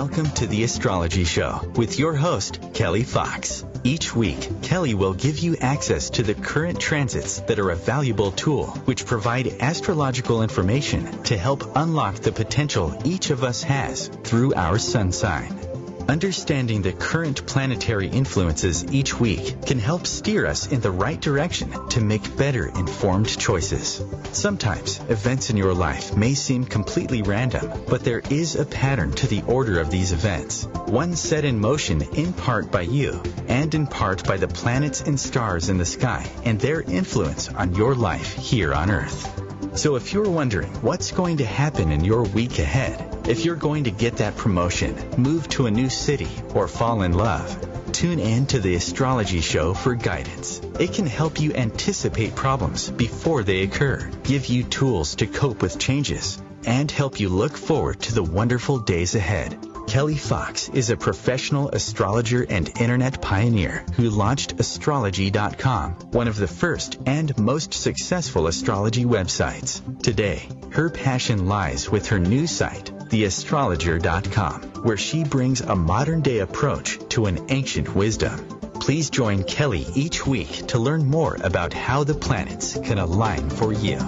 Welcome to the Astrology Show with your host, Kelly Fox. Each week, Kelly will give you access to the current transits that are a valuable tool which provide astrological information to help unlock the potential each of us has through our sun sign. Understanding the current planetary influences each week can help steer us in the right direction to make better informed choices. Sometimes, events in your life may seem completely random, but there is a pattern to the order of these events, one set in motion in part by you, and in part by the planets and stars in the sky and their influence on your life here on Earth. So if you're wondering what's going to happen in your week ahead, if you're going to get that promotion, move to a new city, or fall in love, tune in to the Astrology Show for guidance. It can help you anticipate problems before they occur, give you tools to cope with changes, and help you look forward to the wonderful days ahead. Kelly Fox is a professional astrologer and internet pioneer who launched astrology.com, one of the first and most successful astrology websites. Today, her passion lies with her new site, theastrologer.com, where she brings a modern-day approach to an ancient wisdom. Please join Kelly each week to learn more about how the planets can align for you.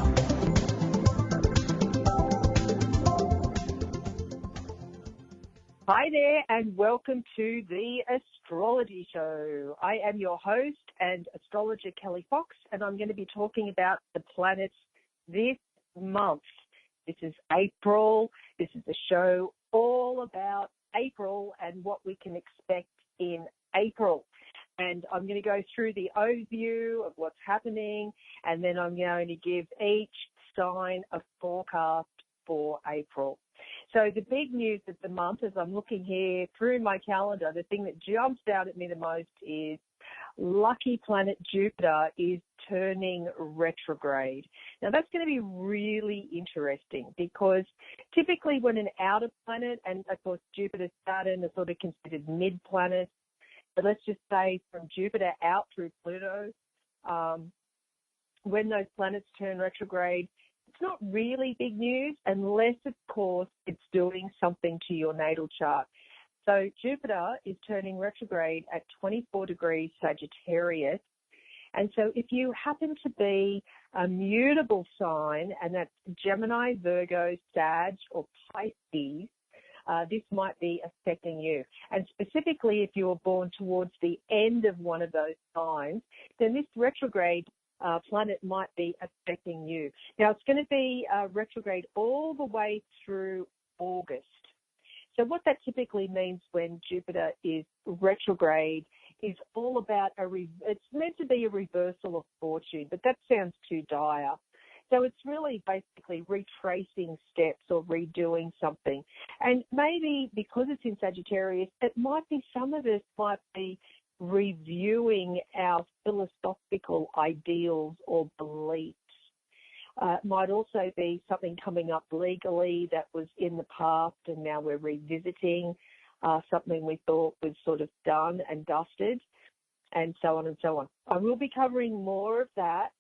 Hi there, and welcome to the Astrology Show. I am your host and astrologer Kelly Fox, and I'm going to be talking about the planets this month. This is April. This is a show all about April and what we can expect in April. And I'm going to go through the overview of what's happening, and then I'm going to give each sign a forecast for April. So the big news of the month, as I'm looking here through my calendar, the thing that jumps out at me the most is lucky planet Jupiter is turning retrograde. Now that's going to be really interesting because typically when an outer planet, and of course Jupiter, Saturn are sort of considered mid-planets, but let's just say from Jupiter out through Pluto, when those planets turn retrograde, it's not really big news unless, of course, it's doing something to your natal chart. So Jupiter is turning retrograde at 24 degrees Sagittarius. And so if you happen to be a mutable sign, and that's Gemini, Virgo, Sag, or Pisces, this might be affecting you. And specifically, if you were born towards the end of one of those signs, then this retrograde planet might be affecting you. Now, it's going to be retrograde all the way through August. So what that typically means when Jupiter is retrograde is all about it's meant to be a reversal of fortune, but that sounds too dire. So it's really basically retracing steps or redoing something. And maybe because it's in Sagittarius, it might be some of us might be reviewing our philosophical ideals or beliefs. It might also be something coming up legally that was in the past and now we're revisiting something we thought was sort of done and dusted, and so on and so on. I will be covering more of that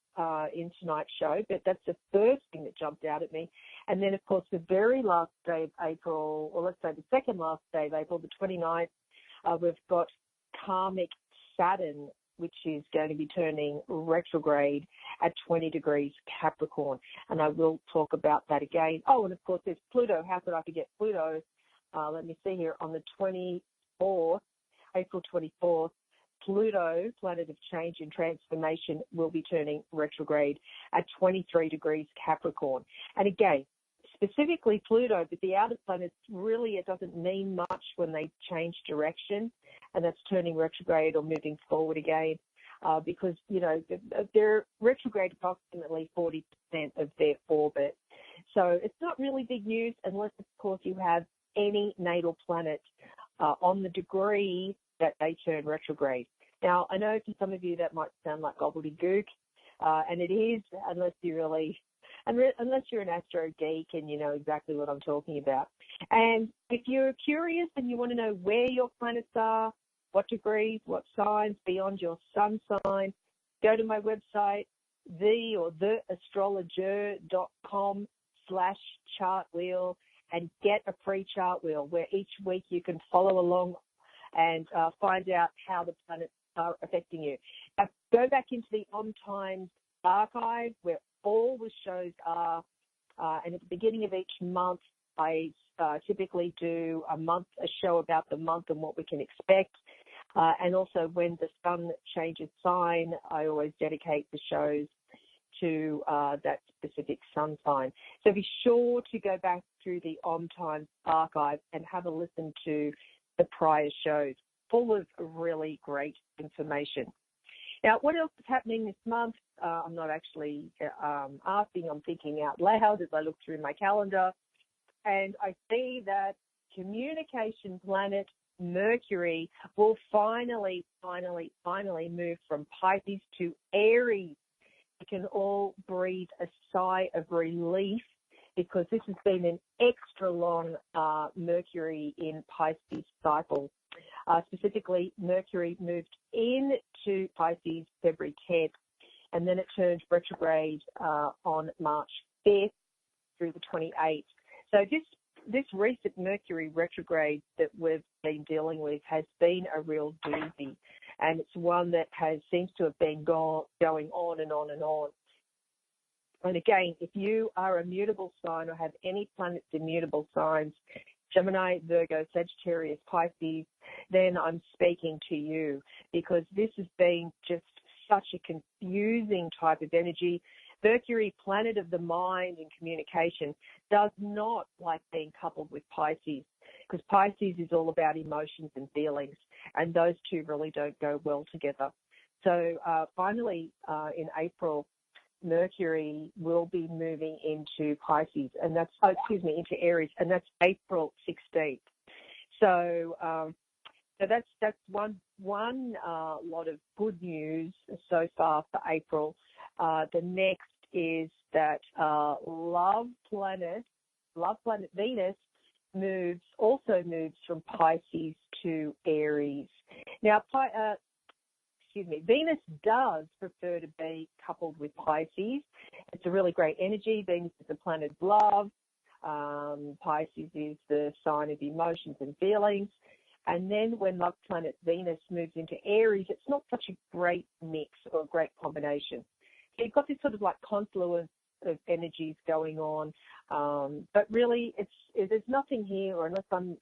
in tonight's show, but that's the first thing that jumped out at me. And then, of course, the very last day of April, or let's say the second last day of April, the 29th, we've got karmic Saturn, which is going to be turning retrograde at 20 degrees Capricorn. And I will talk about that again. Oh, and of course, there's Pluto. How could I forget Pluto? Let me see here. On the 24th, April 24th, Pluto, planet of change and transformation, will be turning retrograde at 23 degrees Capricorn. And again, specifically Pluto, but the outer planets, really it doesn't mean much when they change direction, and that's turning retrograde or moving forward again, because, you know, they're retrograde approximately 40% of their orbit. So it's not really big news unless, of course, you have any natal planet on the degree that they turn retrograde. Now, I know for some of you that might sound like gobbledygook, and it is, unless you're an astro geek and you know exactly what I'm talking about. And if you're curious and you want to know where your planets are, what degrees, what signs beyond your sun sign, go to my website, theastrologer.com/chartwheel, and get a free chart wheel where each week you can follow along and find out how the planets are affecting you. Now, go back into the OMTimes archive where all the shows are, and at the beginning of each month, I typically do a show about the month and what we can expect. And also when the sun changes sign, I always dedicate the shows to that specific sun sign. So be sure to go back through the OMTimes archive and have a listen to the prior shows, full of really great information. Now, what else is happening this month? I'm not actually asking, I'm thinking out loud as I look through my calendar. And I see that communication planet Mercury will finally move from Pisces to Aries. We can all breathe a sigh of relief because this has been an extra long Mercury in Pisces cycle. Specifically, Mercury moved into Pisces February 10th, and then it turned retrograde on March 5th through the 28th. So this recent Mercury retrograde that we've been dealing with has been a real doozy, and it's one that seems to have been going on and on and on. And again, if you are a mutable sign or have any planets in mutable signs, Gemini, Virgo, Sagittarius, Pisces, then I'm speaking to you, because this has been just such a confusing type of energy. Mercury, planet of the mind and communication, does not like being coupled with Pisces, because Pisces is all about emotions and feelings, and those two really don't go well together. So finally, in April, Mercury will be moving into Pisces, and that's into Aries, and that's April 16th. So that's one lot of good news so far for April. The next is that love planet Venus also moves from Pisces to Aries. Now, Venus does prefer to be coupled with Pisces. It's a really great energy. Venus is the planet of love. Pisces is the sign of emotions and feelings. And then when love planet Venus moves into Aries, it's not such a great mix or a great combination. So you've got this sort of like confluence of energies going on, but really there's nothing here, or unless I'm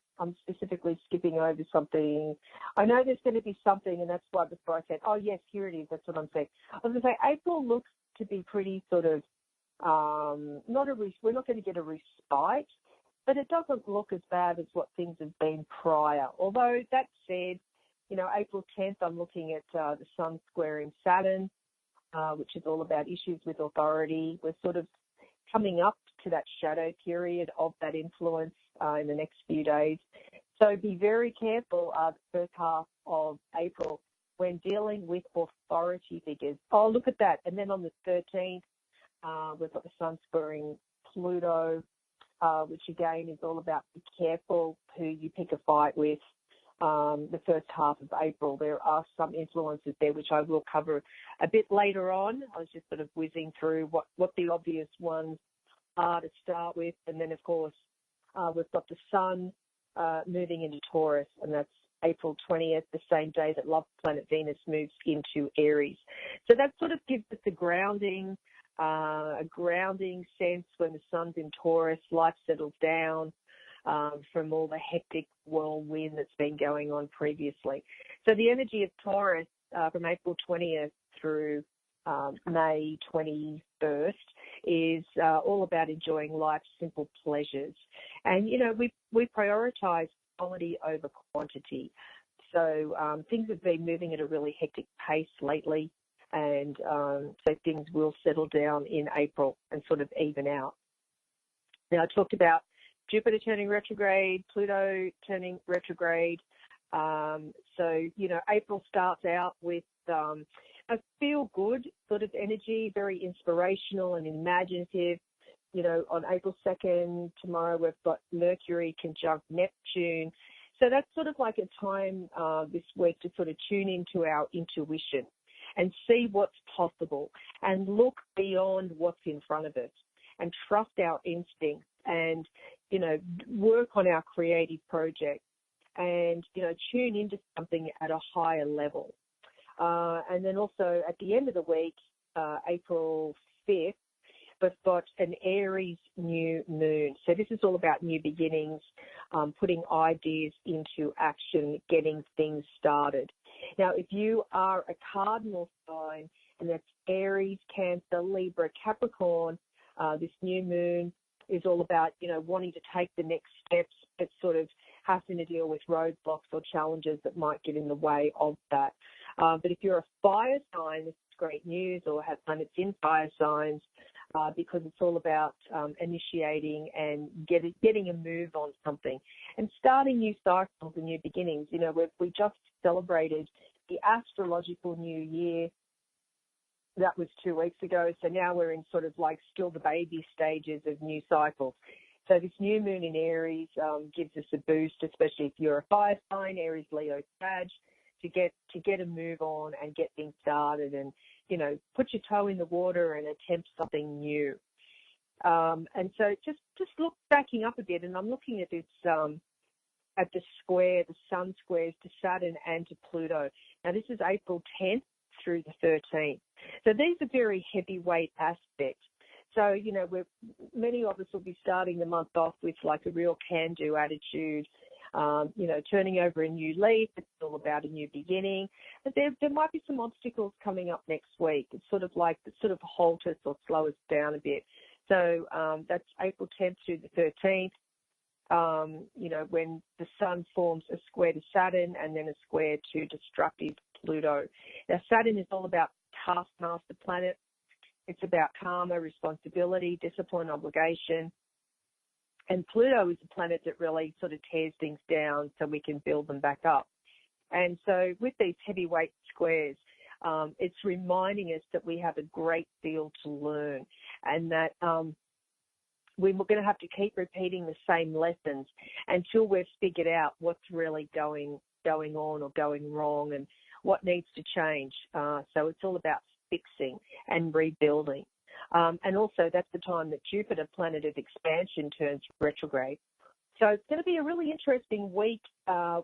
specifically skipping over something. I know there's going to be something, and that's why before I said, oh yes, here it is, that's what I'm saying. I was going to say April looks to be pretty sort of we're not going to get a respite, but it doesn't look as bad as what things have been prior. Although that said, April 10th, I'm looking at the Sun squaring Saturn, which is all about issues with authority. We're sort of coming up to that shadow period of that influence in the next few days. So be very careful the first half of April when dealing with authority figures. Oh, look at that. And then on the 13th, we've got the Sun squaring Pluto, which again is all about be careful who you pick a fight with. The first half of April, there are some influences there, which I will cover a bit later on. I was just sort of whizzing through what the obvious ones are to start with. And then, of course, we've got the Sun moving into Taurus, and that's April 20th, the same day that love planet Venus moves into Aries. So that sort of gives us a grounding sense when the Sun's in Taurus, life settles down from all the hectic whirlwind that's been going on previously. So the energy of Taurus from April 20th through May 21st is all about enjoying life's simple pleasures. And, we prioritize quality over quantity. So things have been moving at a really hectic pace lately, and so things will settle down in April and sort of even out. Now, I talked about Jupiter turning retrograde, Pluto turning retrograde. So, April starts out with a feel-good sort of energy, very inspirational and imaginative. On April 2nd, tomorrow, we've got Mercury conjunct Neptune. So that's sort of like a time this week to sort of tune into our intuition and see what's possible and look beyond what's in front of us and trust our instincts and, work on our creative project and, tune into something at a higher level. And then also at the end of the week, April 5th, we've got an Aries new moon. So this is all about new beginnings, putting ideas into action, getting things started. Now, if you are a cardinal sign, and that's Aries, Cancer, Libra, Capricorn, this new moon is all about, wanting to take the next steps, but sort of having to deal with roadblocks or challenges that might get in the way of that. But if you're a fire sign, this is great news, or have planets in fire signs, because it's all about initiating and getting a move on something and starting new cycles and new beginnings. We just celebrated the astrological new year. That was 2 weeks ago. So now we're in sort of like still the baby stages of new cycles. So this new moon in Aries gives us a boost, especially if you're a fire sign, Aries, Leo, Sag, to get a move on and get things started and, put your toe in the water and attempt something new. And so just look backing up a bit, and I'm looking at this, at the sun squares to Saturn and to Pluto. Now this is April 10th through the 13th. So these are very heavyweight aspects. So, many of us will be starting the month off with like a real can-do attitude, turning over a new leaf. It's all about a new beginning. But there might be some obstacles coming up next week. It's sort of halt us or slow us down a bit. So that's April 10th through the 13th, when the sun forms a square to Saturn and then a square to destructive Pluto. Now, Saturn is all about taskmaster planet. It's about karma, responsibility, discipline, obligation. And Pluto is a planet that really sort of tears things down so we can build them back up. And so with these heavyweight squares, it's reminding us that we have a great deal to learn, and that we're going to have to keep repeating the same lessons until we've figured out what's really going on or going wrong and what needs to change. So it's all about fixing and rebuilding. And also that's the time that Jupiter, planet of expansion, turns retrograde. So it's going to be a really interesting week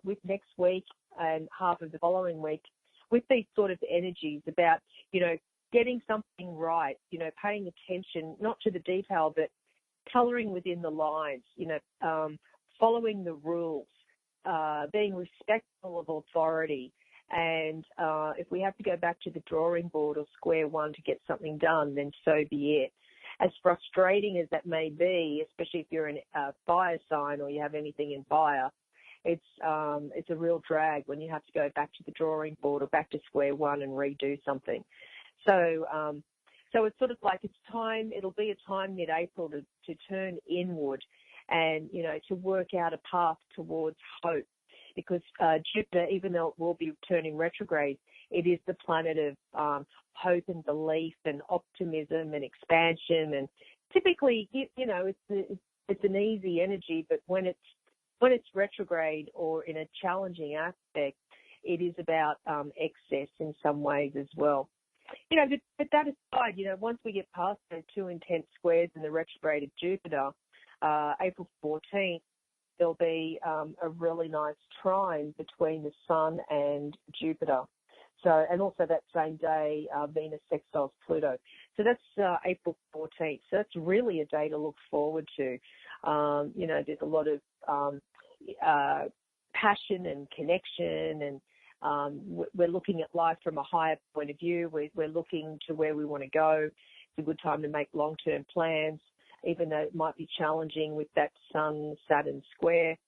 with next week and half of the following week with these sort of energies about, getting something right, paying attention, not to the detail, but colouring within the lines, following the rules, being respectful of authority. And if we have to go back to the drawing board or square one to get something done, then so be it. As frustrating as that may be, especially if you're in a fire sign or you have anything in fire, it's a real drag when you have to go back to the drawing board or back to square one and redo something. So it's sort of like it'll be a time mid-April to turn inward and, to work out a path towards hope. Because Jupiter, even though it will be turning retrograde, it is the planet of hope and belief and optimism and expansion. And typically, it's an easy energy, but when it's retrograde or in a challenging aspect, it is about excess in some ways as well. But that aside, once we get past those two intense squares in the retrograde of Jupiter, April 14th, there'll be a really nice trine between the Sun and Jupiter. So, and also that same day, Venus sextiles Pluto. So that's April 14th. So that's really a day to look forward to. There's a lot of passion and connection, and we're looking at life from a higher point of view. We're looking to where we want to go. It's a good time to make long-term plans, even though it might be challenging with that Sun-Saturn square.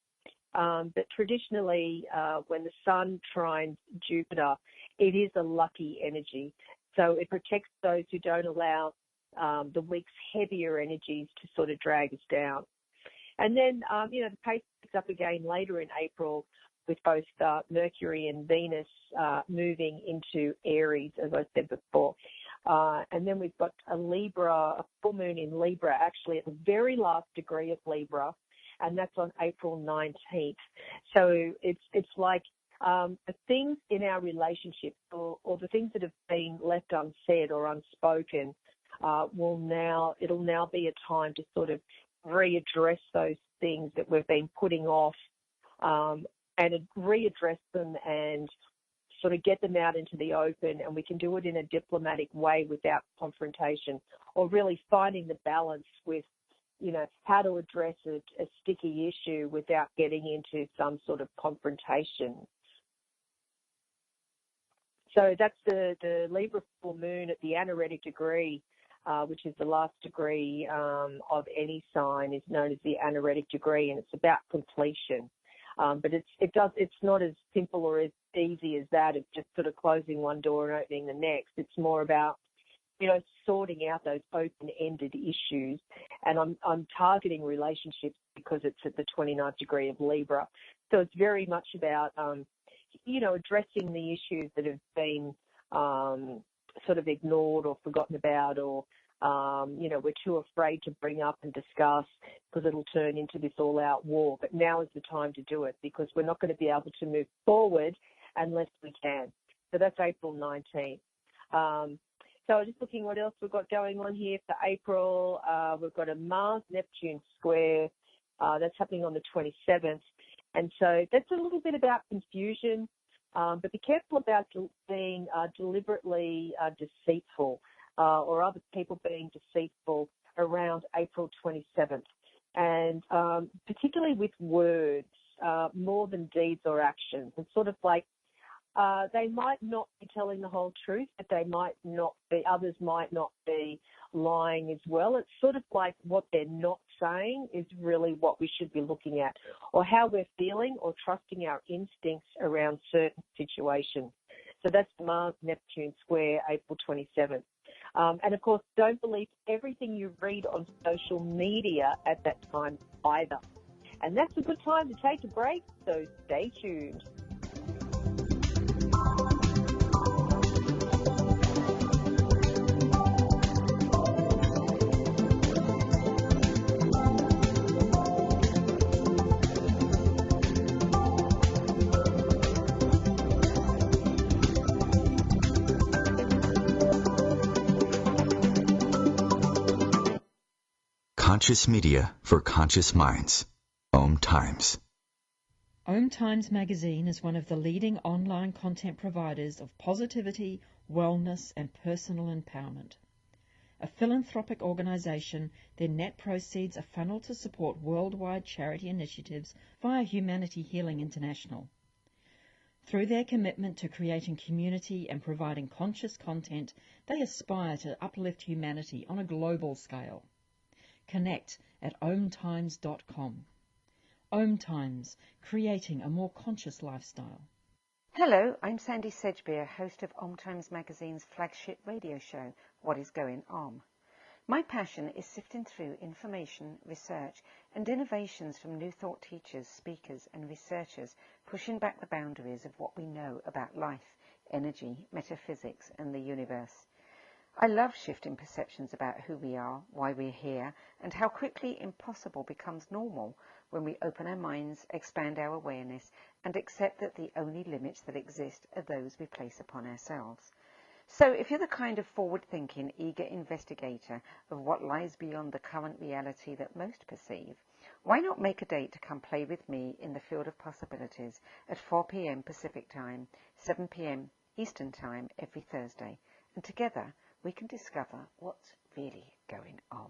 But traditionally, when the Sun trines Jupiter, it is a lucky energy. So it protects those who don't allow the week's heavier energies to sort of drag us down. And then, the pace picks up again later in April with both Mercury and Venus moving into Aries, as I said before. And then we've got a full moon in Libra, actually at the very last degree of Libra, and that's on April 19th. So it's like the things in our relationship or the things that have been left unsaid or unspoken it'll now be a time to sort of readdress those things that we've been putting off, and readdress them and sort of get them out into the open, and we can do it in a diplomatic way without confrontation, or really finding the balance with, how to address a sticky issue without getting into some sort of confrontation. So that's the Libra full moon at the anaretic degree, which is the last degree of any sign, is known as the anaretic degree, and it's about completion. But it's not as simple or as easy as that. It's just sort of closing one door and opening the next. It's more about, sorting out those open-ended issues. And I'm targeting relationships because it's at the 29th degree of Libra. So it's very much about, addressing the issues that have been sort of ignored or forgotten about, or we're too afraid to bring up and discuss because it'll turn into this all-out war. But now is the time to do it, because we're not going to be able to move forward unless we can. So that's April 19th. So just looking what else we've got going on here for April. We've got a Mars-Neptune square. That's happening on the 27th. And so that's a little bit about confusion, but be careful about being deliberately deceitful, or other people being deceitful around April 27th. And particularly with words, more than deeds or actions. It's sort of like they might not be telling the whole truth, but others might not be lying as well. It's sort of like what they're not saying is really what we should be looking at, or how we're feeling or trusting our instincts around certain situations. So that's the Mars-Neptune square, April 27th. And, of course, don't believe everything you read on social media at that time either. And that's a good time to take a break, so stay tuned. Conscious media for conscious minds. OMTimes. OMTimes magazine is one of the leading online content providers of positivity, wellness and personal empowerment. A philanthropic organisation, their net proceeds are funneled to support worldwide charity initiatives via Humanity Healing International. Through their commitment to creating community and providing conscious content, they aspire to uplift humanity on a global scale. Connect at OMTimes.com. OMTimes, creating a more conscious lifestyle. Hello, I'm Sandy Sedgbeer, host of OMTimes Magazine's flagship radio show, What is Going On? My passion is sifting through information, research and innovations from new thought teachers, speakers and researchers, pushing back the boundaries of what we know about life, energy, metaphysics and the universe. I love shifting perceptions about who we are, why we're here, and how quickly impossible becomes normal when we open our minds, expand our awareness, and accept that the only limits that exist are those we place upon ourselves. So if you're the kind of forward-thinking, eager investigator of what lies beyond the current reality that most perceive, why not make a date to come play with me in the field of possibilities at 4 p.m. Pacific Time, 7 p.m. Eastern Time every Thursday, and together we can discover what's really going on.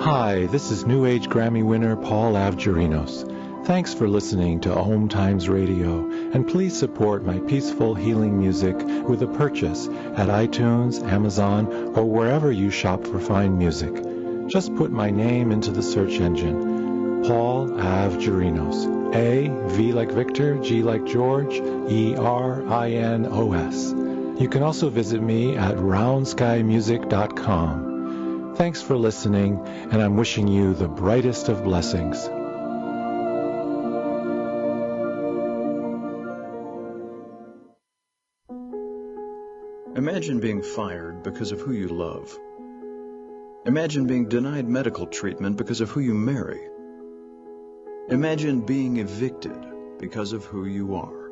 Hi, this is New Age Grammy winner Paul Avgerinos. Thanks for listening to OMTimes Radio, and please support my peaceful healing music with a purchase at iTunes, Amazon, or wherever you shop for fine music. Just put my name into the search engine, Paul Avgerinos. A, V like Victor, G like George, E-R-I-N-O-S. You can also visit me at roundskymusic.com. Thanks for listening, and I'm wishing you the brightest of blessings. Imagine being fired because of who you love. Imagine being denied medical treatment because of who you marry. Imagine being evicted because of who you are.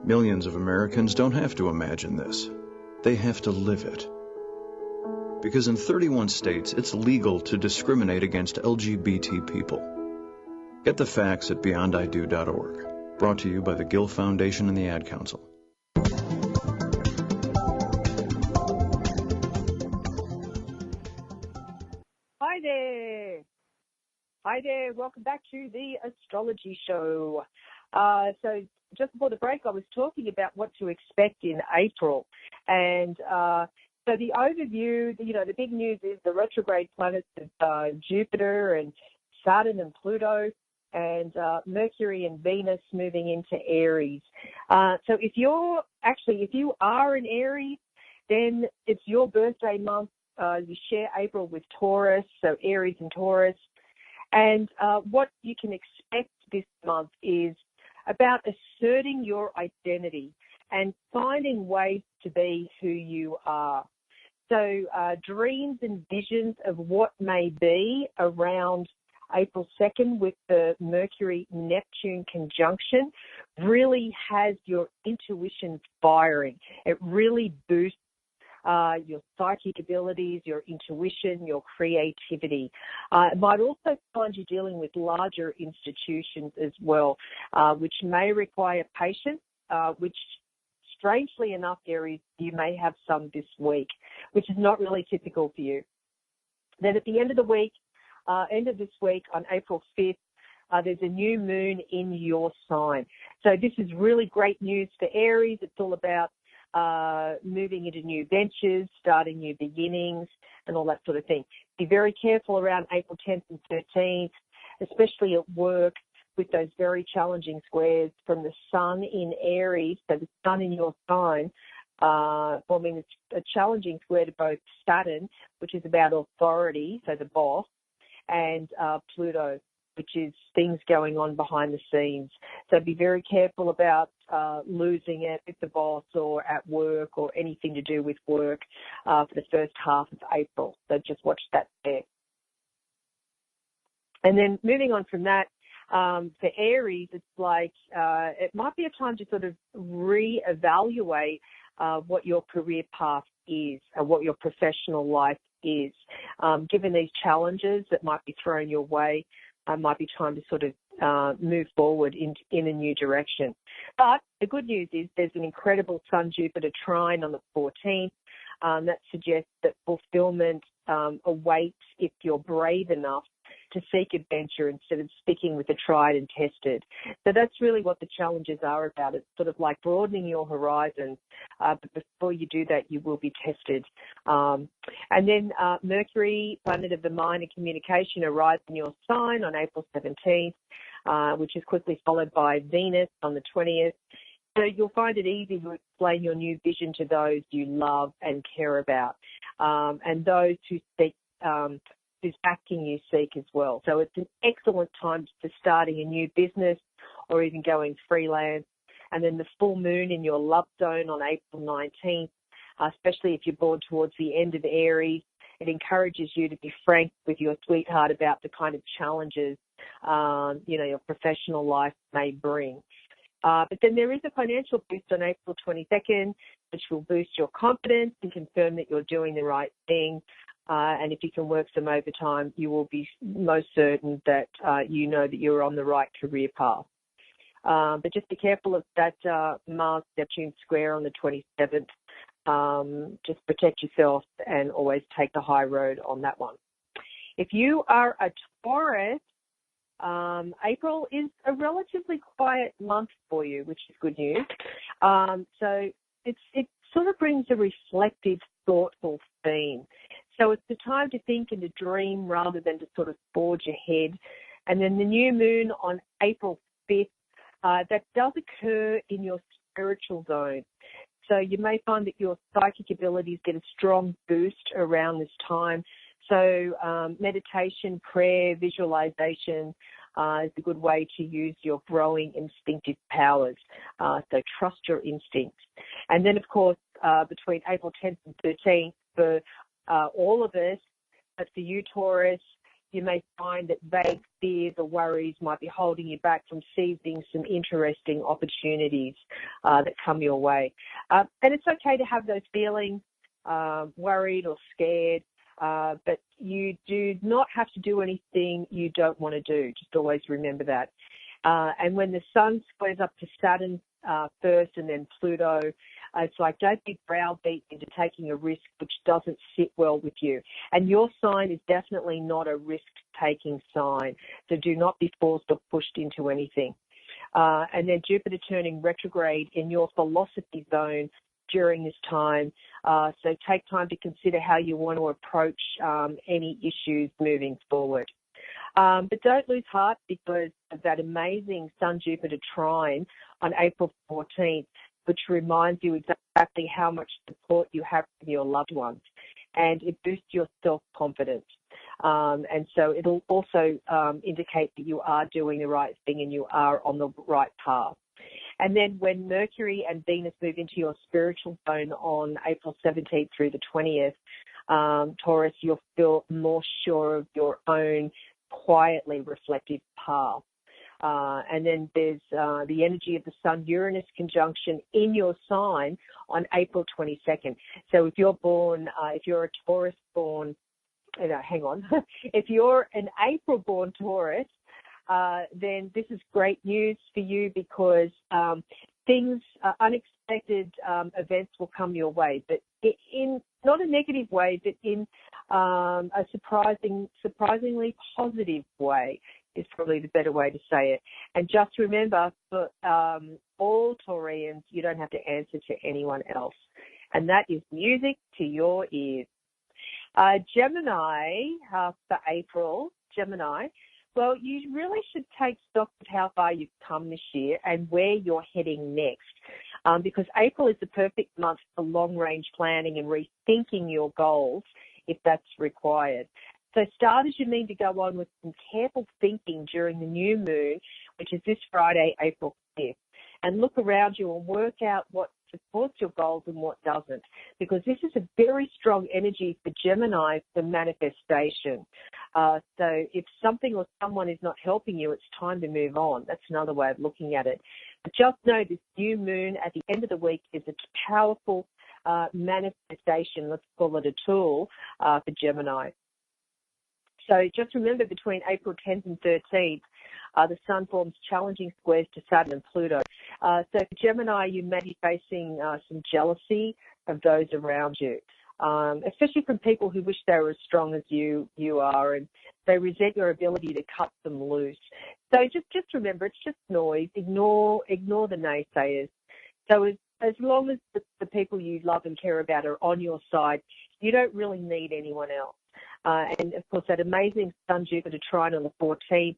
Millions of Americans don't have to imagine this. They have to live it. Because in 31 states, it's legal to discriminate against LGBT people. Get the facts at beyondido.org. Brought to you by the Gill Foundation and the Ad Council. Hi there. Hi there. Welcome back to the Astrology Show. So just before the break, I was talking about what to expect in April. And so the overview, the big news is the retrograde planets of Jupiter and Saturn and Pluto and Mercury and Venus moving into Aries. So if you are an Aries, then it's your birthday month. You share April with Taurus, so Aries and Taurus. And what you can expect this month is about asserting your identity and finding ways to be who you are. So dreams and visions of what may be around April 2nd with the Mercury-Neptune conjunction really has your intuition firing. It really boosts your psychic abilities, your intuition, your creativity. It might also find you dealing with larger institutions as well, which may require patience, which strangely enough, Aries, you may have some this week, which is not really typical for you. Then at the end of this week on April 5th, there's a new moon in your sign. So this is really great news for Aries. It's all about moving into new ventures, starting new beginnings, and all that sort of thing. Be very careful around April 10th and 13th, especially at work, with those very challenging squares from the Sun in Aries, so the Sun in your sign, forming a challenging square to both Saturn, which is about authority, so the boss, and Pluto, which is things going on behind the scenes. So be very careful about losing it with the boss or at work or anything to do with work for the first half of April. So just watch that there. And then moving on from that, for Aries, it's like it might be a time to sort of reevaluate what your career path is and what your professional life is. Given these challenges that might be thrown your way, might be time to sort of move forward in a new direction. But the good news is there's an incredible Sun-Jupiter trine on the 14th. That suggests that fulfillment awaits if you're brave enough to seek adventure instead of sticking with the tried and tested. So that's really what the challenges are about. It's sort of like broadening your horizons, but before you do that, you will be tested. And then Mercury, planet of the mind and communication, arrives in your sign on April 17th, which is quickly followed by Venus on the 20th. So you'll find it easy to explain your new vision to those you love and care about, and those who seek whose backing you seek as well. So it's an excellent time for starting a new business or even going freelance. And then the full moon in your love zone on April 19th, especially if you're born towards the end of Aries, it encourages you to be frank with your sweetheart about the kind of challenges, your professional life may bring. But then there is a financial boost on April 22nd, which will boost your confidence and confirm that you're doing the right thing. And if you can work some overtime, you will be most certain that you know that you're on the right career path. But just be careful of that Mars-Neptune square on the 27th. Just protect yourself and always take the high road on that one. If you are a Taurus, April is a relatively quiet month for you, which is good news. So it sort of brings a reflective, thoughtful theme. So it's the time to think and to dream rather than to sort of forge ahead. And then the new moon on April 5th, that does occur in your spiritual zone. So you may find that your psychic abilities get a strong boost around this time. So meditation, prayer, visualization is a good way to use your growing instinctive powers. So trust your instincts. And then, of course, between April 10th and 13th, for all of us, but for you, Taurus, you may find that vague fears or worries might be holding you back from seizing some interesting opportunities that come your way. And it's okay to have those feelings. worried or scared, but you do not have to do anything you don't want to do. Just always remember that. And when the sun squares up to Saturn first and then Pluto, it's like don't be browbeat into taking a risk which doesn't sit well with you. And your sign is definitely not a risk-taking sign, so do not be forced or pushed into anything. And then Jupiter turning retrograde in your philosophy zone during this time. So take time to consider how you want to approach any issues moving forward. But don't lose heart because of that amazing Sun-Jupiter trine on April 14th, which reminds you exactly how much support you have from your loved ones. And it boosts your self-confidence. And so it'll also indicate that you are doing the right thing and you are on the right path. And then when Mercury and Venus move into your spiritual zone on April 17th through the 20th, Taurus, you'll feel more sure of your own quietly reflective path. And then there's the energy of the Sun-Uranus conjunction in your sign on April 22nd. So if you're born, if you're a Taurus born, hang on, if you're an April-born Taurus, then this is great news for you because unexpected events will come your way, but in not a negative way, but in a surprisingly positive way is probably the better way to say it. And just remember, for all Taurians, you don't have to answer to anyone else. And that is music to your ears. Gemini, for April, Gemini, well, you really should take stock of how far you've come this year and where you're heading next, because April is the perfect month for long-range planning and rethinking your goals if that's required. So start as you mean to go on with some careful thinking during the new moon, which is this Friday, April 5th, and look around you and work out what supports your goals and what doesn't, because this is a very strong energy for Gemini for manifestation. So if something or someone is not helping you, it's time to move on. That's another way of looking at it. But just know this new moon at the end of the week is a powerful manifestation, let's call it a tool, for Gemini. So just remember, between April 10th and 13th, the Sun forms challenging squares to Saturn and Pluto. So for Gemini, you may be facing some jealousy of those around you, especially from people who wish they were as strong as you are, and they resent your ability to cut them loose. So just remember, it's just noise. Ignore the naysayers. So as long as the people you love and care about are on your side, you don't really need anyone else. And, of course, that amazing Sun-Jupiter trine on the 14th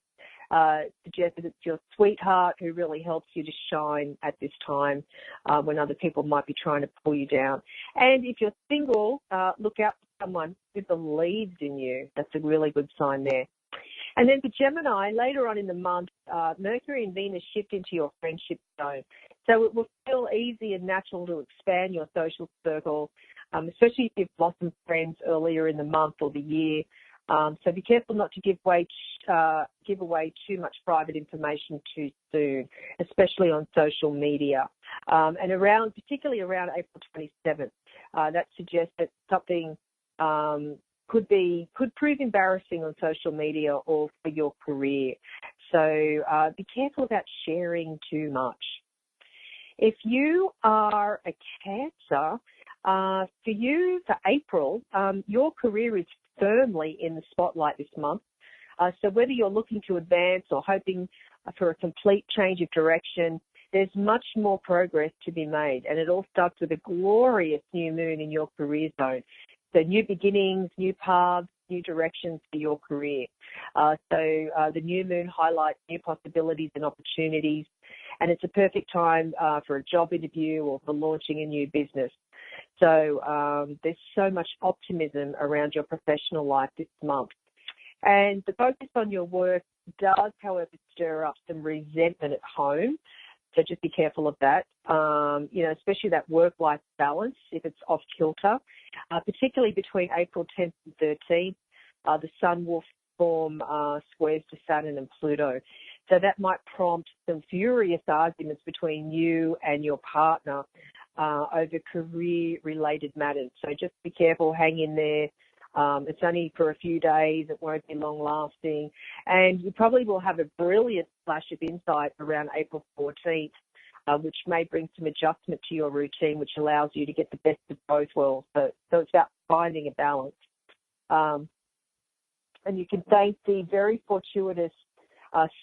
suggests that it's your sweetheart who really helps you to shine at this time when other people might be trying to pull you down. And if you're single, look out for someone who believes in you. That's a really good sign there. And then for Gemini, later on in the month, Mercury and Venus shift into your friendship zone. So it will feel easy and natural to expand your social circle, especially if you've lost some friends earlier in the month or the year. So be careful not to give away too much private information too soon, especially on social media. And particularly around April 27th, that suggests that something could prove embarrassing on social media or for your career. So be careful about sharing too much. If you are a Cancer, for April, your career is firmly in the spotlight this month. So whether you're looking to advance or hoping for a complete change of direction, there's much more progress to be made. And it all starts with a glorious new moon in your career zone. So new beginnings, new paths, new directions for your career. So the new moon highlights new possibilities and opportunities. And it's a perfect time for a job interview or for launching a new business. So there's so much optimism around your professional life this month. And the focus on your work does, however, stir up some resentment at home. So just be careful of that, especially that work-life balance if it's off kilter, particularly between April 10th and 13th. The Sun will form squares to Saturn and Pluto. So that might prompt some furious arguments between you and your partner, over career-related matters. So just be careful, hang in there. It's only for a few days. It won't be long-lasting. And you probably will have a brilliant flash of insight around April 14th, which may bring some adjustment to your routine, which allows you to get the best of both worlds. So it's about finding a balance. And you can thank the very fortuitous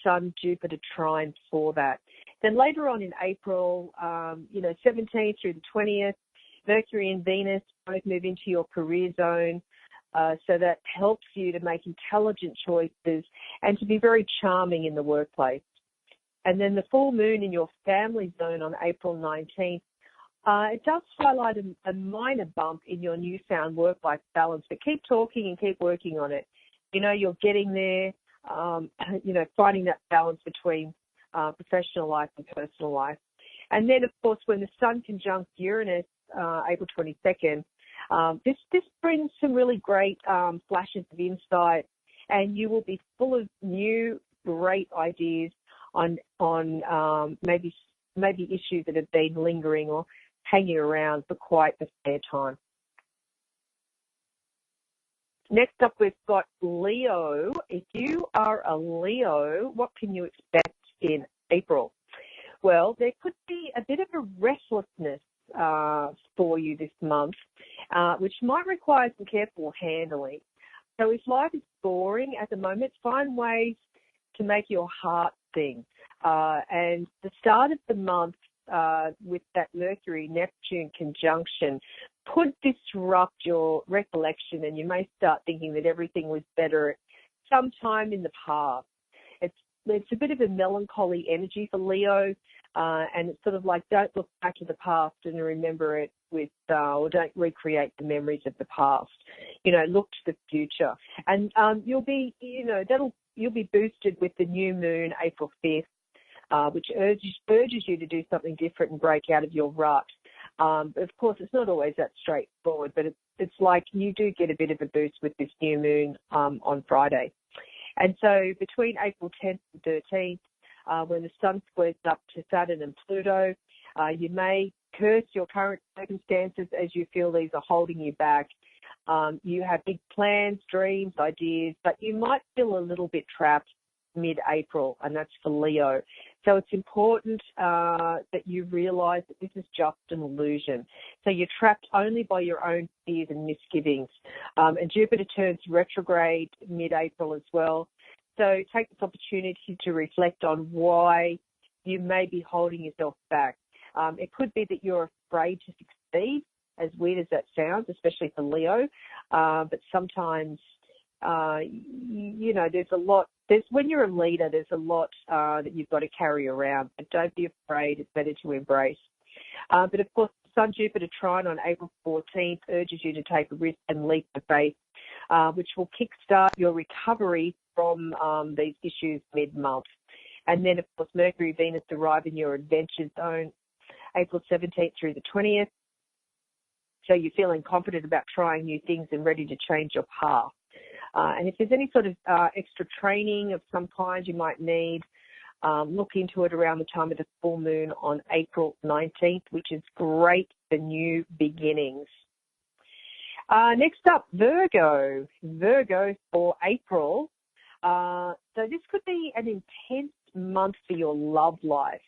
Sun-Jupiter trine for that. Then later on in April, 17th through the 20th, Mercury and Venus both move into your career zone. So that helps you to make intelligent choices and to be very charming in the workplace. And then the full moon in your family zone on April 19th, it does highlight a minor bump in your newfound work-life balance, but keep talking and keep working on it. You're getting there, finding that balance between professional life and personal life. And then, of course, when the Sun conjunct Uranus, April 22nd, this brings some really great flashes of insight, and you will be full of new, great ideas on maybe issues that have been lingering or hanging around for quite a fair time. Next up, we've got Leo. If you are a Leo, what can you expect in April? Well, there could be a bit of a restlessness for you this month, which might require some careful handling. So if life is boring at the moment, find ways to make your heart sing. And the start of the month with that Mercury-Neptune conjunction could disrupt your recollection, and you may start thinking that everything was better sometime in the past. It's a bit of a melancholy energy for Leo, and it's sort of like, don't look back to the past and remember it or don't recreate the memories of the past. Look to the future, and you'll be boosted with the new moon April 5th, which urges you to do something different and break out of your rut. But of course, it's not always that straightforward, but it's like you do get a bit of a boost with this new moon on Friday. And so between April 10th and 13th, when the Sun squares up to Saturn and Pluto, you may curse your current circumstances as you feel these are holding you back. You have big plans, dreams, ideas, but you might feel a little bit trapped mid-April, and that's for Leo. So it's important that you realize that this is just an illusion. So you're trapped only by your own fears and misgivings. And Jupiter turns retrograde mid-April as well. So take this opportunity to reflect on why you may be holding yourself back. It could be that you're afraid to succeed, as weird as that sounds, especially for Leo. But sometimes, there's a lot. When you're a leader, there's a lot that you've got to carry around, but don't be afraid. It's better to embrace. But of course, Sun-Jupiter trine on April 14th urges you to take a risk and leap of faith, which will kickstart your recovery from these issues mid-month. And then, of course, Mercury, Venus arrive in your adventure zone, April 17th through the 20th. So you're feeling confident about trying new things and ready to change your path. And if there's any sort of extra training of some kind you might need, look into it around the time of the full moon on April 19th, which is great for new beginnings. Next up, Virgo. Virgo for April. So this could be an intense month for your love life.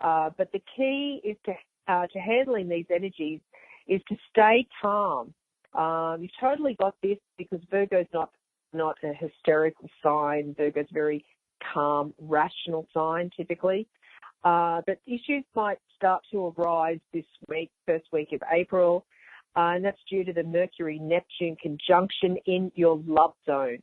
But the key is to handling these energies is to stay calm. You've totally got this because Virgo's not a hysterical sign. Virgo's very calm, rational sign typically. But issues might start to arise this week, first week of April, and that's due to the Mercury-Neptune conjunction in your love zone.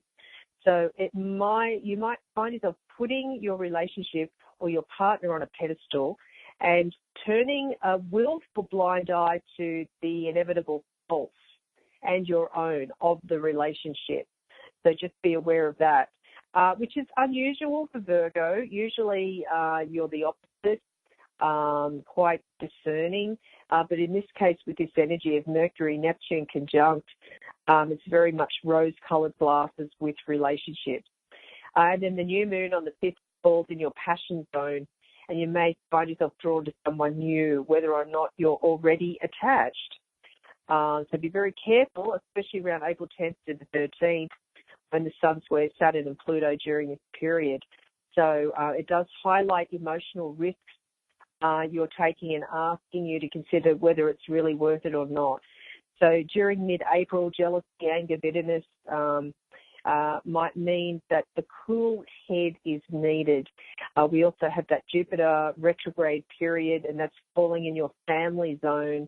So you might find yourself putting your relationship or your partner on a pedestal and turning a willful blind eye to the inevitable faults and your own of the relationship. So just be aware of that, which is unusual for Virgo. Usually you're the opposite, quite discerning. But in this case, with this energy of Mercury-Neptune conjunct, it's very much rose-coloured glasses with relationships. And then the new moon on the 5th falls in your passion zone. and you may find yourself drawn to someone new, whether or not you're already attached. So be very careful, especially around April 10th to the 13th, when the Sun squares Saturn and Pluto during this period. So it does highlight emotional risks you're taking and asking you to consider whether it's really worth it or not. So during mid-April, jealousy, anger, bitterness might mean that the cool head is needed. We also have that Jupiter retrograde period, and that's falling in your family zone.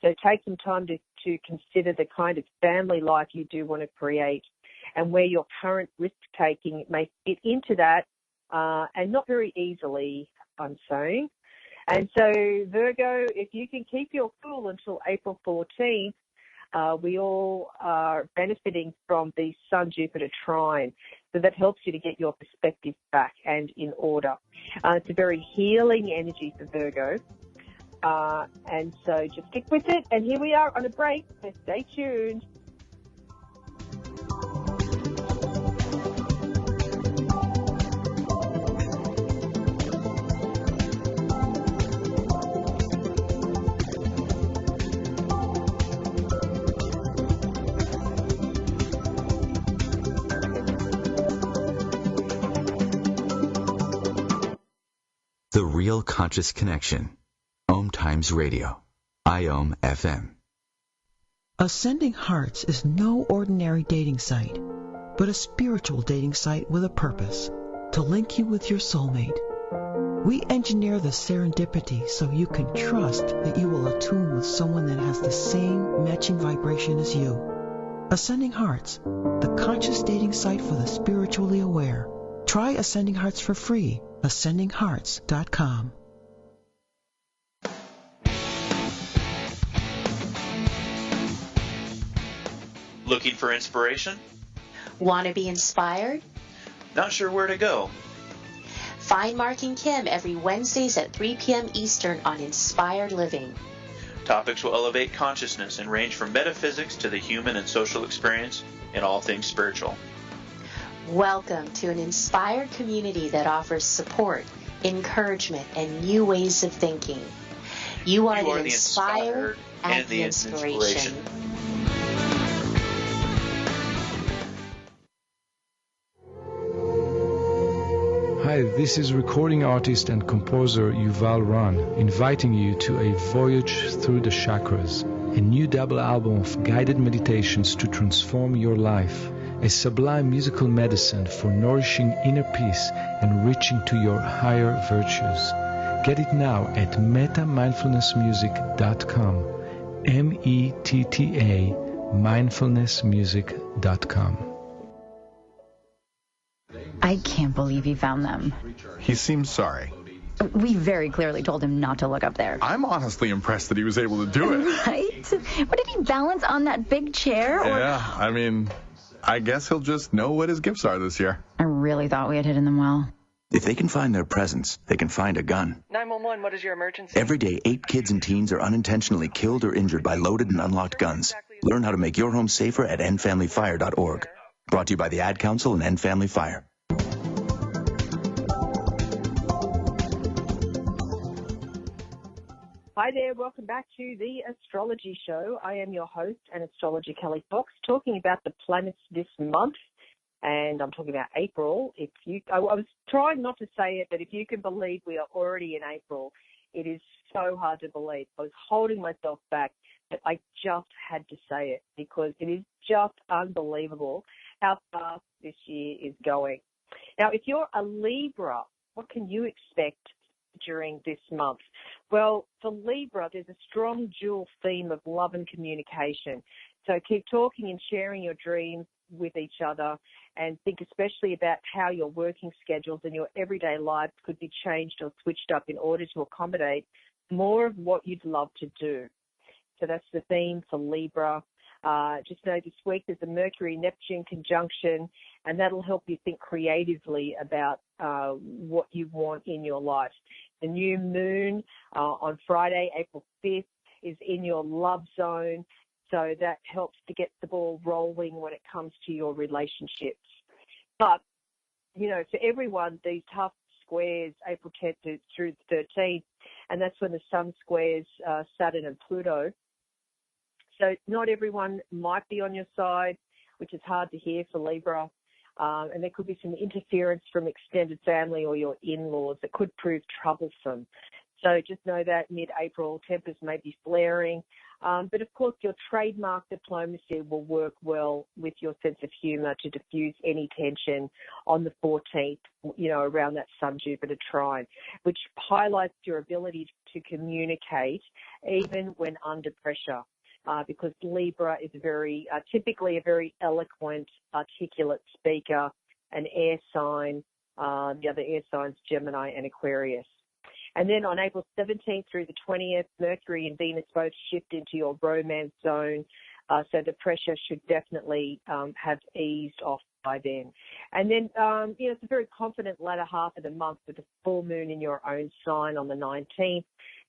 So take some time to consider the kind of family life you do want to create and where your current risk-taking may fit into that, and not very easily, I'm saying. And so, Virgo, if you can keep your cool until April 14th, we all are benefiting from the Sun-Jupiter trine. So that helps you to get your perspective back and in order. It's a very healing energy for Virgo. And so just stick with it. And here we are on a break, so stay tuned. The Real Conscious Connection. OMTimes Radio. IOM FM. Ascending Hearts is no ordinary dating site, but a spiritual dating site with a purpose, to link you with your soulmate. We engineer the serendipity so you can trust that you will attune with someone that has the same matching vibration as you. Ascending Hearts, the conscious dating site for the spiritually aware. Try Ascending Hearts for free. AscendingHearts.com. Looking for inspiration? Want to be inspired? Not sure where to go? Find Mark and Kim every Wednesdays at 3 p.m. Eastern on Inspired Living. Topics will elevate consciousness and range from metaphysics to the human and social experience and all things spiritual. Welcome to an inspired community that offers support, encouragement, and new ways of thinking. You are the inspired and the inspiration. Hi, this is recording artist and composer Yuval Ran, inviting you to a voyage through the chakras, a new double album of guided meditations to transform your life, a sublime musical medicine for nourishing inner peace and reaching to your higher virtues. Get it now at metamindfulnessmusic.com, METTA mindfulnessmusic.com. I can't believe he found them. He seems sorry. We very clearly told him not to look up there. I'm honestly impressed that he was able to do it. Right? What, did he balance on that big chair? Yeah, I mean, I guess he'll just know what his gifts are this year. I really thought we had hidden them well. If they can find their presents, they can find a gun. 911, what is your emergency? Every day, 8 kids and teens are unintentionally killed or injured by loaded and unlocked guns. Learn how to make your home safer at endfamilyfire.org. Brought to you by the Ad Council and End Family Fire. Hi there, welcome back to the Astrology Show. I am your host and astrologer Kelly Fox, talking about the planets this month, and I'm talking about April. I was trying not to say it, but if you can believe we are already in April, it is so hard to believe. I was holding myself back, but I just had to say it because it is just unbelievable how fast this year is going. Now, if you're a Libra, what can you expect during this month? Well, for Libra, there's a strong dual theme of love and communication. So keep talking and sharing your dreams with each other, and think especially about how your working schedules and your everyday lives could be changed or switched up in order to accommodate more of what you'd love to do. So that's the theme for Libra. Just know this week there's a Mercury-Neptune conjunction, and that'll help you think creatively about what you want in your life. The new moon on Friday, April 5th, is in your love zone, so that helps to get the ball rolling when it comes to your relationships. But, you know, for everyone, these tough squares April 10th through the 13th, and that's when the Sun squares Saturn and Pluto. So not everyone might be on your side, which is hard to hear for Libra. And there could be some interference from extended family or your in-laws that could prove troublesome. So just know that mid-April tempers may be flaring. But of course, your trademark diplomacy will work well with your sense of humour to diffuse any tension on the 14th, around that Sun-Jupiter trine, which highlights your ability to communicate even when under pressure. Because Libra is typically a very eloquent, articulate speaker, an air sign, the other air signs, Gemini and Aquarius. And then on April 17th through the 20th, Mercury and Venus both shift into your romance zone, so the pressure should definitely have eased off by then. And then, it's a very confident latter half of the month with the full moon in your own sign on the 19th.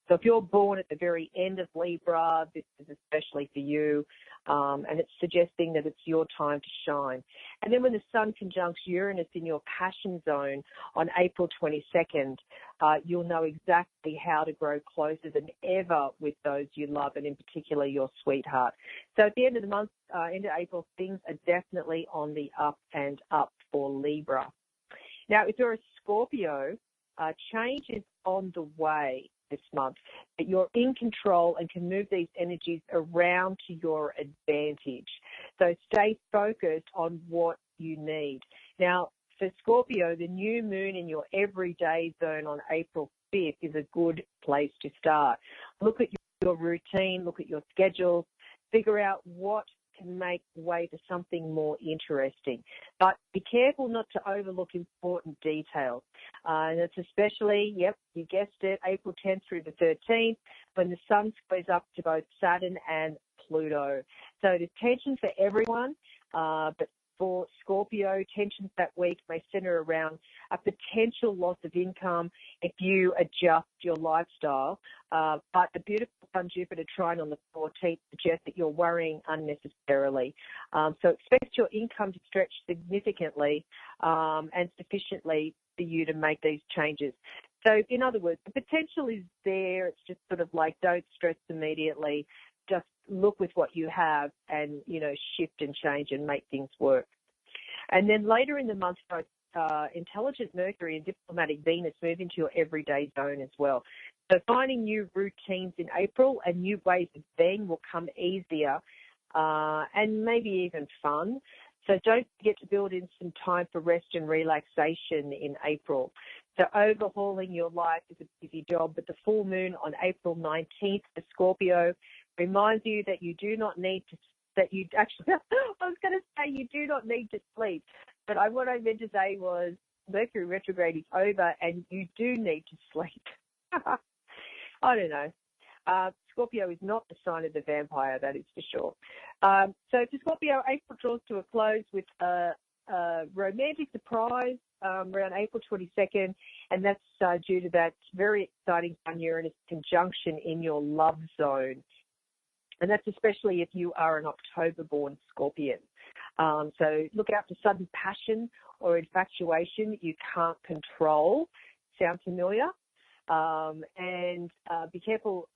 So if you're born at the very end of Libra, this is especially for you, and it's suggesting that it's your time to shine. And then when the Sun conjuncts Uranus in your passion zone on April 22nd, you'll know exactly how to grow closer than ever with those you love, and in particular your sweetheart. So at the end of the month, end of April, things are definitely on the up and up for Libra. Now, if you're a Scorpio, change is on the way this month, but you're in control and can move these energies around to your advantage. So stay focused on what you need. Now, for Scorpio, the new moon in your everyday zone on April 5th is a good place to start. Look at your routine, look at your schedule, figure out what can make way for something more interesting. But be careful not to overlook important details. And it's especially, you guessed it, April 10th through the 13th, when the Sun squares up to both Saturn and Pluto. So there's tension for everyone, but for Scorpio, tensions that week may center around a potential loss of income if you adjust your lifestyle. But the beautiful Sun-Jupiter trine on the 14th suggests that you're worrying unnecessarily. So expect your income to stretch significantly and sufficiently for you to make these changes. So in other words, the potential is there. It's just sort of like, don't stress immediately. Just look with what you have and, shift and change and make things work. And then later in the month, both intelligent Mercury and diplomatic Venus move into your everyday zone as well. So finding new routines in April and new ways of being will come easier and maybe even fun. So don't forget to build in some time for rest and relaxation in April. So overhauling your life is a busy job, but the full moon on April 19th for Scorpio reminds you that you do not need to, I was going to say you do not need to sleep, but what I meant to say was Mercury retrograde is over and you do need to sleep. I don't know. Scorpio is not the sign of the vampire, that is for sure. So for Scorpio, April draws to a close with a romantic surprise around April 22nd, and that's due to that very exciting Sun-Uranus conjunction in your love zone. And that's especially if you are an October-born Scorpion. So look out for sudden passion or infatuation you can't control. Sound familiar? And be careful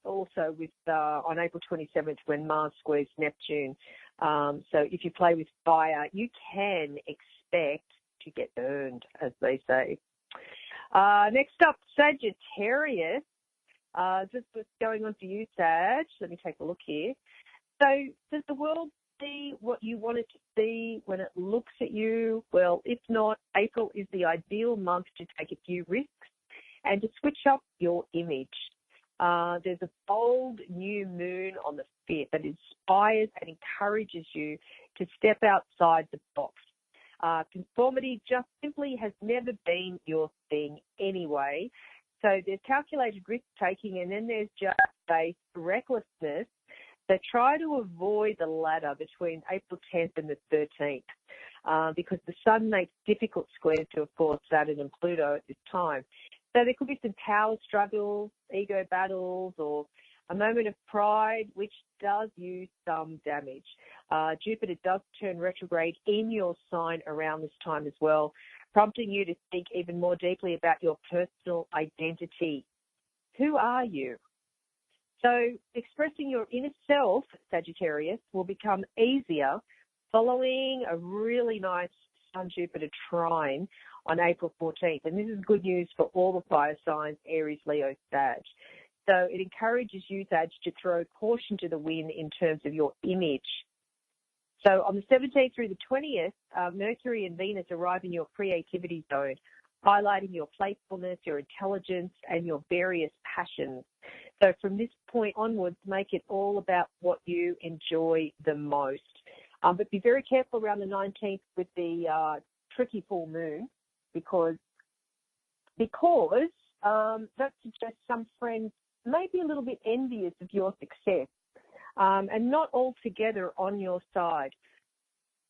also with on April 27th when Mars squares Neptune. So if you play with fire, you can expect to get burned, as they say. Next up, Sagittarius. Just what's going on for you, Sag. Let me take a look here. So does the world see what you want it to see when it looks at you? Well, if not, April is the ideal month to take a few risks and to switch up your image. There's a bold new moon on the 5th that inspires and encourages you to step outside the box. Conformity just simply has never been your thing anyway. So there's calculated risk-taking and then there's just based recklessness. So try to avoid the latter between April 10th and the 13th because the Sun makes difficult squares to, of course, Saturn and Pluto at this time. So there could be some power struggles, ego battles, or a moment of pride, which does you some damage. Jupiter does turn retrograde in your sign around this time as well, prompting you to think even more deeply about your personal identity. Who are you? So expressing your inner self, Sagittarius, will become easier following a really nice Sun-Jupiter trine on April 14th. And this is good news for all the fire signs, Aries, Leo, Sag. So it encourages you, Sag, to throw caution to the wind in terms of your image. So on the 17th through the 20th, Mercury and Venus arrive in your creativity zone, highlighting your playfulness, your intelligence, and your various passions. So from this point onwards, make it all about what you enjoy the most. But be very careful around the 19th with the tricky full moon, because that suggests some friends may be a little bit envious of your success and not altogether on your side.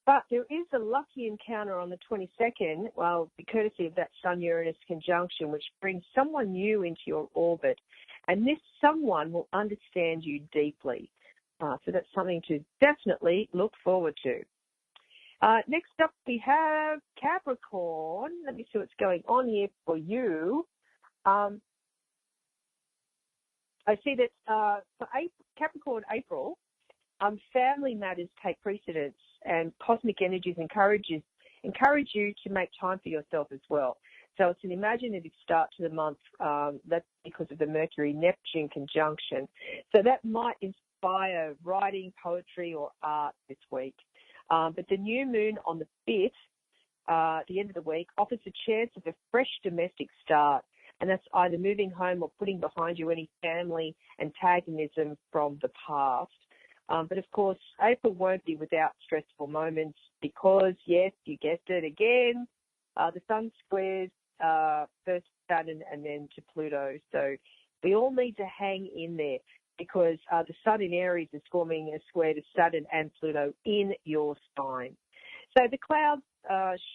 But there is a lucky encounter on the 22nd, well, courtesy of that Sun-Uranus conjunction, which brings someone new into your orbit. And this someone will understand you deeply. So that's something to definitely look forward to. Next up, we have Capricorn. Let me see what's going on here for you. I see that for Capricorn April, family matters take precedence, and cosmic energies encourage you to make time for yourself as well. So it's an imaginative start to the month. That's because of the Mercury-Neptune conjunction. So that might inspire writing, poetry, or art this week. But the new moon on the 5th, the end of the week, offers a chance of a fresh domestic start. And that's either moving home or putting behind you any family antagonism from the past. But, of course, April won't be without stressful moments because, yes, you guessed it again, the Sun squares first Saturn and then to Pluto. So we all need to hang in there because the Sun in Aries is forming a square to Saturn and Pluto in your sign. So the clouds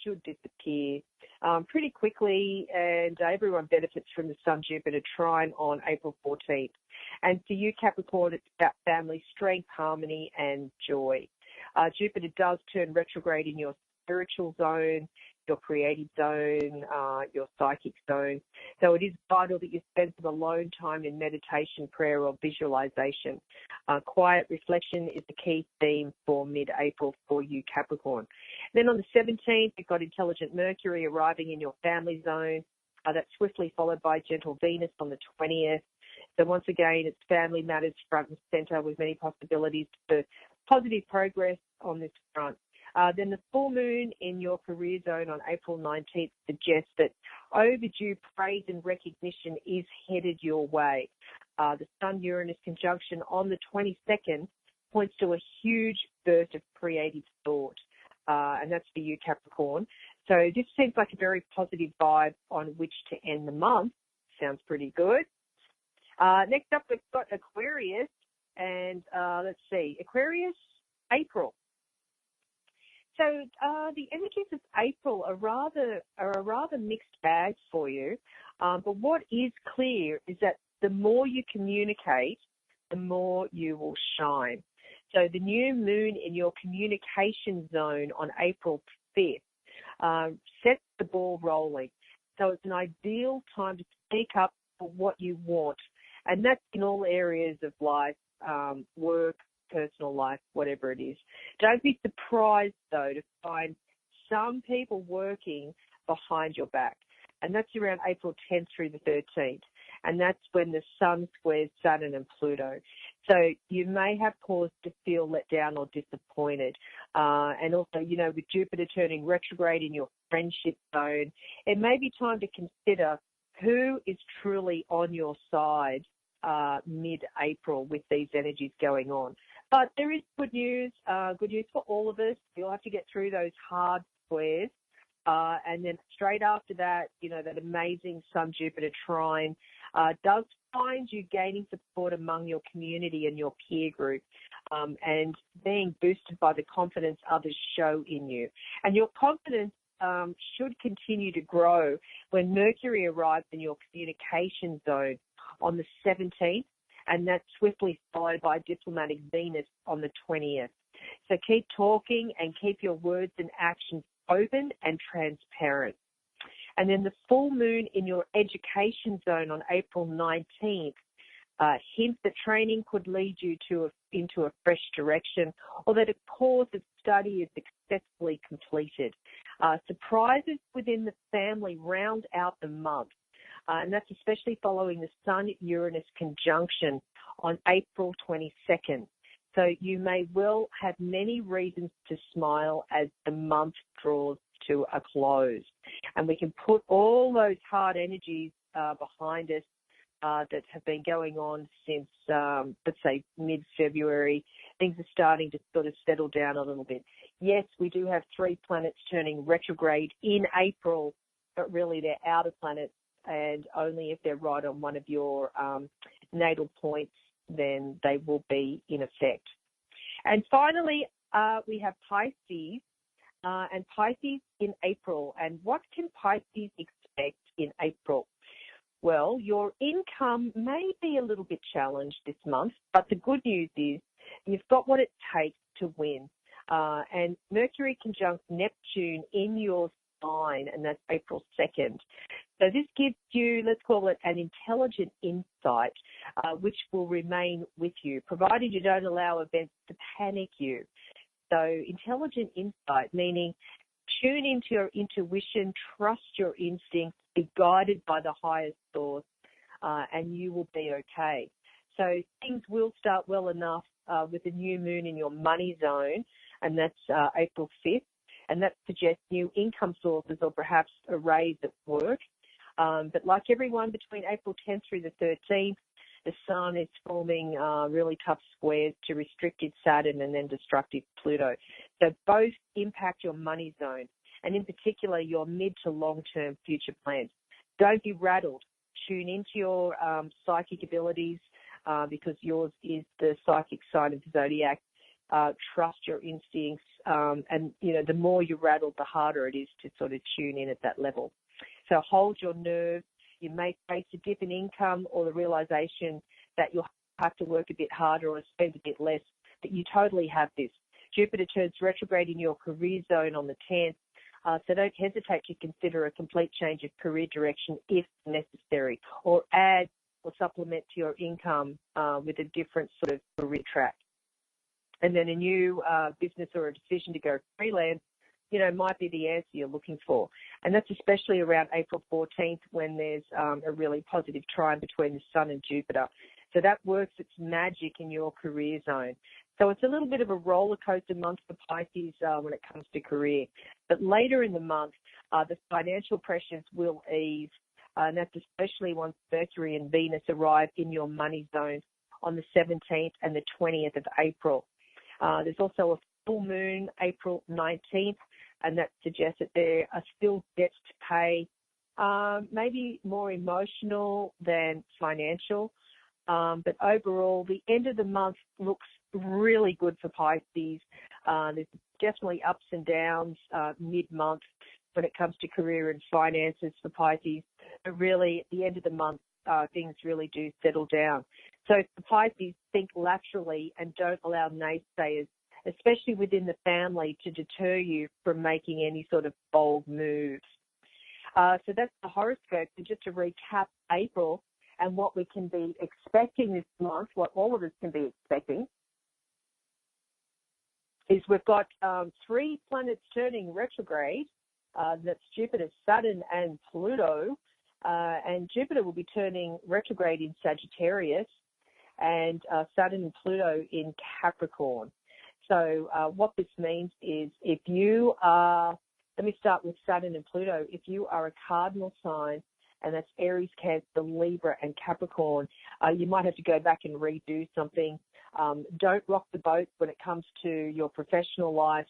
should disappear pretty quickly, and everyone benefits from the Sun-Jupiter trine on April 14th. And for you, Capricorn, it's about family strength, harmony, and joy. Jupiter does turn retrograde in your spiritual zone, your creative zone, your psychic zone. So it is vital that you spend some alone time in meditation, prayer, or visualization. Quiet reflection is the key theme for mid-April for you, Capricorn. Then on the 17th, you've got intelligent Mercury arriving in your family zone. That's swiftly followed by gentle Venus on the 20th. So once again, it's family matters front and center with many possibilities for positive progress on this front. Then the full moon in your career zone on April 19th suggests that overdue praise and recognition is headed your way. The Sun-Uranus conjunction on the 22nd points to a huge burst of creative thought, and that's for you, Capricorn. So this seems like a very positive vibe on which to end the month. Sounds pretty good. Next up, we've got Aquarius, and let's see, Aquarius, April. So the energies of April are a rather mixed bag for you, but what is clear is that the more you communicate, the more you will shine. So the new moon in your communication zone on April 5th sets the ball rolling. So it's an ideal time to speak up for what you want, and that's in all areas of life, work, personal life, whatever it is. Don't be surprised, though, to find some people working behind your back. And that's around April 10th through the 13th. And that's when the Sun squares Saturn and Pluto. So you may have cause to feel let down or disappointed. And also, with Jupiter turning retrograde in your friendship zone, it may be time to consider who is truly on your side mid-April with these energies going on. But there is good news for all of us. You'll have to get through those hard squares. And then straight after that, that amazing Sun-Jupiter trine does find you gaining support among your community and your peer group and being boosted by the confidence others show in you. And your confidence should continue to grow when Mercury arrives in your communication zone on the 17th. and that's swiftly followed by diplomatic Venus on the 20th. So keep talking and keep your words and actions open and transparent. And then the full moon in your education zone on April 19th hints that training could lead you into a fresh direction, or that a course of study is successfully completed. Surprises within the family round out the month, and that's especially following the Sun-Uranus conjunction on April 22nd. So you may well have many reasons to smile as the month draws to a close. And we can put all those hard energies behind us that have been going on since, let's say, mid-February. Things are starting to sort of settle down a little bit. Yes, we do have 3 planets turning retrograde in April, but really they're outer planets, and only if they're right on one of your natal points, then they will be in effect. And finally, we have Pisces, and Pisces in April. And what can Pisces expect in April? Well, your income may be a little bit challenged this month, but the good news is you've got what it takes to win. And Mercury conjunct Neptune in your sign, and that's April 2nd. So this gives you, let's call it, an intelligent insight, which will remain with you, provided you don't allow events to panic you. So intelligent insight, meaning tune into your intuition, trust your instincts, be guided by the highest source, and you will be okay. So things will start well enough with the new moon in your money zone, and that's April 5th, and that suggests new income sources or perhaps a raise at work. But like everyone, between April 10th through the 13th, the Sun is forming really tough squares to restricted Saturn and then destructive Pluto. So both impact your money zone, and in particular your mid to long-term future plans. Don't be rattled. Tune into your psychic abilities because yours is the psychic sign of the zodiac. Trust your instincts, and the more you rattle, the harder it is to sort of tune in at that level. So hold your nerve. You may face a dip in income or the realization that you'll have to work a bit harder or spend a bit less, but you totally have this. Jupiter turns retrograde in your career zone on the 10th, so don't hesitate to consider a complete change of career direction if necessary, or add or supplement to your income with a different sort of career track. And then a new business or a decision to go freelance, might be the answer you're looking for. And that's especially around April 14th when there's a really positive trine between the Sun and Jupiter. So that works its magic in your career zone. So it's a little bit of a roller coaster month for Pisces when it comes to career. But later in the month, the financial pressures will ease, and that's especially once Mercury and Venus arrive in your money zone on the 17th and the 20th of April. There's also a full moon, April 19th, and that suggests that there are still debts to pay, maybe more emotional than financial. But overall, the end of the month looks really good for Pisces. There's definitely ups and downs mid-month when it comes to career and finances for Pisces. But really, at the end of the month, things really do settle down. So for Pisces, think laterally and don't allow naysayers, especially within the family, to deter you from making any sort of bold moves. So that's the horoscope. And just to recap April and what we can be expecting this month, what all of us can be expecting, is we've got 3 planets turning retrograde. That's Jupiter, Saturn, and Pluto. And Jupiter will be turning retrograde in Sagittarius, and Saturn and Pluto in Capricorn. So what this means is if you are, let me start with Saturn and Pluto, if you are a cardinal sign, and that's Aries, Cancer, Libra, and Capricorn, you might have to go back and redo something. Don't rock the boat when it comes to your professional life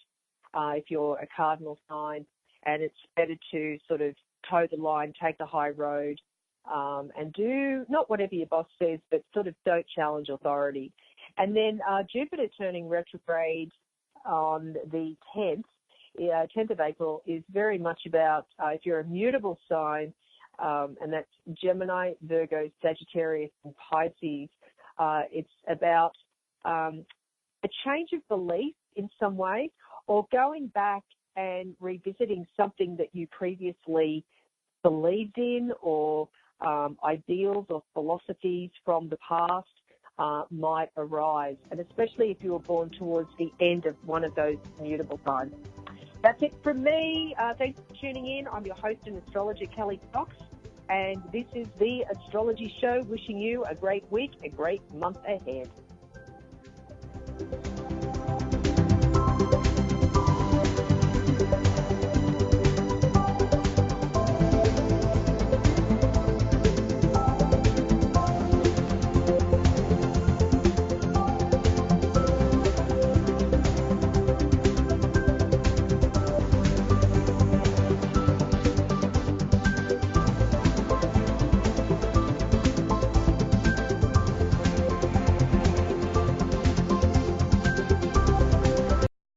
if you're a cardinal sign, and it's better to sort of toe the line, take the high road, and do not whatever your boss says, but sort of don't challenge authority. And then Jupiter turning retrograde on the 10th of April is very much about if you're a mutable sign, and that's Gemini, Virgo, Sagittarius, and Pisces, It's about a change of belief in some way, or going back and revisiting something that you previously believed in, or ideals or philosophies from the past might arise, and especially if you were born towards the end of one of those mutable signs. That's it from me. Thanks for tuning in. I'm your host and astrologer, Kelly Fox, and this is The Astrology Show, wishing you a great week, a great month ahead.